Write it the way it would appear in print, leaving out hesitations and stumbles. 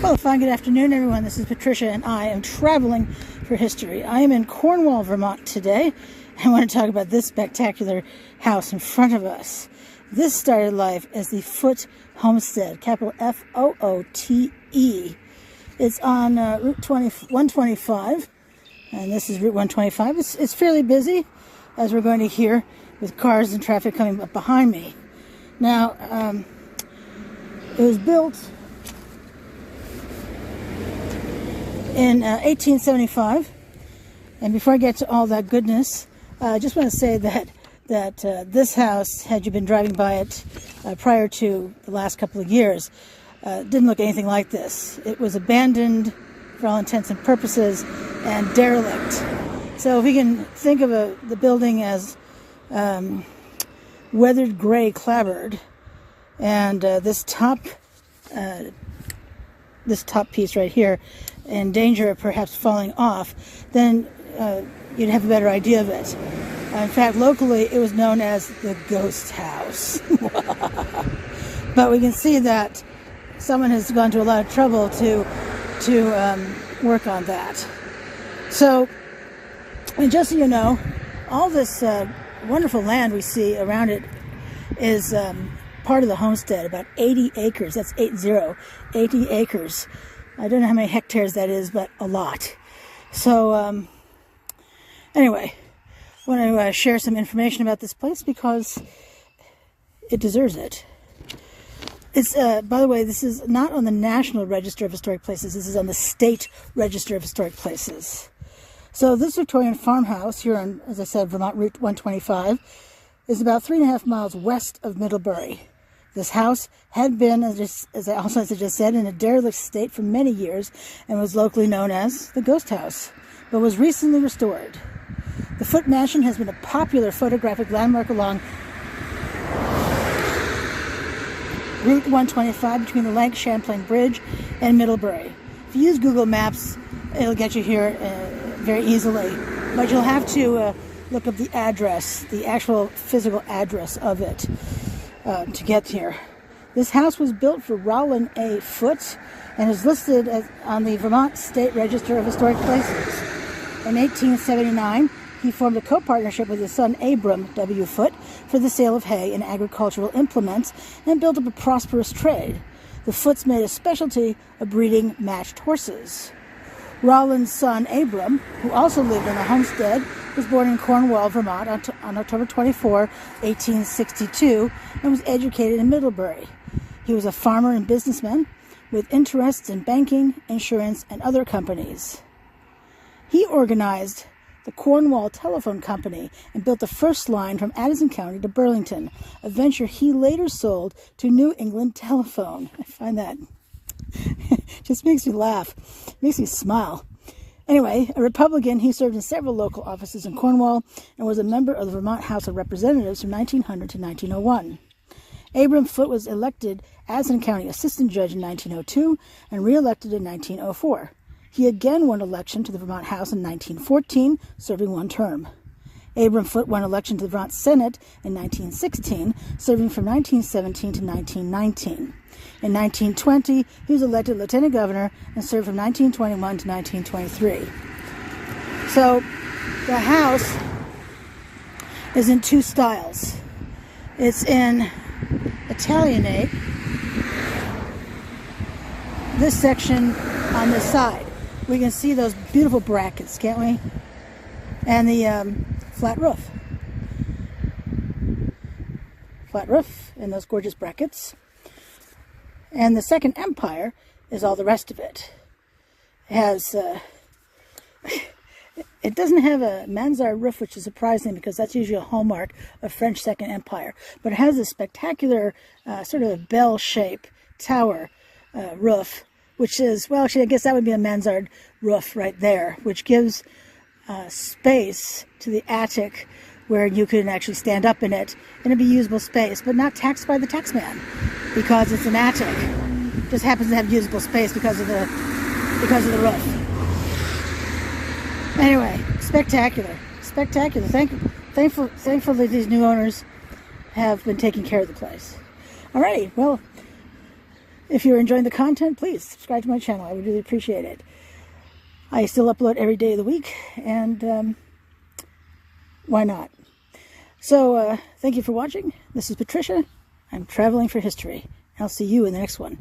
Well, a fine good afternoon, everyone. This is Patricia, and I am traveling for history. I am in Cornwall, Vermont today. I want to talk about this spectacular house in front of us. This started life as the Foote Homestead, capital F-O-O-T-E. It's on Route 125, and this is Route 125. It's fairly busy, as we're going to hear, with cars and traffic coming up behind me. Now, it was built in 1875, and before I get to all that goodness, I just want to say that this house, had you been driving by it prior to the last couple of years, didn't look anything like this. It was abandoned for all intents and purposes and derelict. So if we can think of the building as weathered gray clapboard, and this top piece right here in danger of perhaps falling off, then you'd have a better idea of it. In fact, locally it was known as the ghost house. But we can see that someone has gone to a lot of trouble to work on that. So, and just so you know, all this wonderful land we see around it is part of the homestead, about 80 acres. That's 80 acres. I don't know how many hectares that is, but a lot. So anyway, I want to share some information about this place because it deserves it. It's by the way, this is not on the National Register of Historic Places. This is on the State Register of Historic Places. So this Victorian farmhouse here on, as I said, Vermont Route 125 is about 3.5 miles west of Middlebury. This house had been, as I just said, in a derelict state for many years and was locally known as the Ghost House, but was recently restored. The Foote Mansion has been a popular photographic landmark along Route 125 between the Lank Champlain Bridge and Middlebury. If you use Google Maps, it'll get you here very easily, but you'll have to look up the address, the actual physical address of it, to get here. This house was built for Rollin A Foote and is listed on the Vermont State Register of Historic Places. In 1879, he formed a copartnership with his son Abram W. Foote for the sale of hay and agricultural implements and built up a prosperous trade. The Footes made a specialty of breeding matched horses. Rollin's son Abram, who also lived in a homestead, was born in Cornwall, Vermont on October 24, 1862, and was educated in Middlebury. He was a farmer and businessman with interests in banking, insurance, and other companies. He organized the Cornwall Telephone Company and built the first line from Addison County to Burlington, a venture he later sold to New England Telephone. I find that just makes me laugh, makes me smile. Anyway, a Republican, he served in several local offices in Cornwall and was a member of the Vermont House of Representatives from 1900 to 1901. Abram Foote was elected Addison County Assistant Judge in 1902 and re-elected in 1904. He again won election to the Vermont House in 1914, serving one term. Abram Foote won election to the Vermont Senate in 1916, serving from 1917 to 1919. In 1920, he was elected Lieutenant Governor and served from 1921 to 1923. So, the house is in two styles. It's in Italianate, this section on this side. We can see those beautiful brackets, can't we? And the flat roof. Flat roof and those gorgeous brackets. And the Second Empire is all the rest of it. It has, it doesn't have a mansard roof, which is surprising because that's usually a hallmark of French Second Empire. But it has a spectacular sort of a bell-shaped tower roof, which is, well, actually, I guess that would be a mansard roof right there, which gives space to the attic where you can actually stand up in it and it'd be usable space, but not taxed by the taxman because it's an attic. It just happens to have usable space because of the roof. Anyway, spectacular. Thankfully, these new owners have been taking care of the place. Alrighty, well, If you're enjoying the content, please subscribe to my channel. I would really appreciate it. I still upload every day of the week, and why not? So, thank you for watching. This is Patricia. I'm traveling for history. I'll see you in the next one.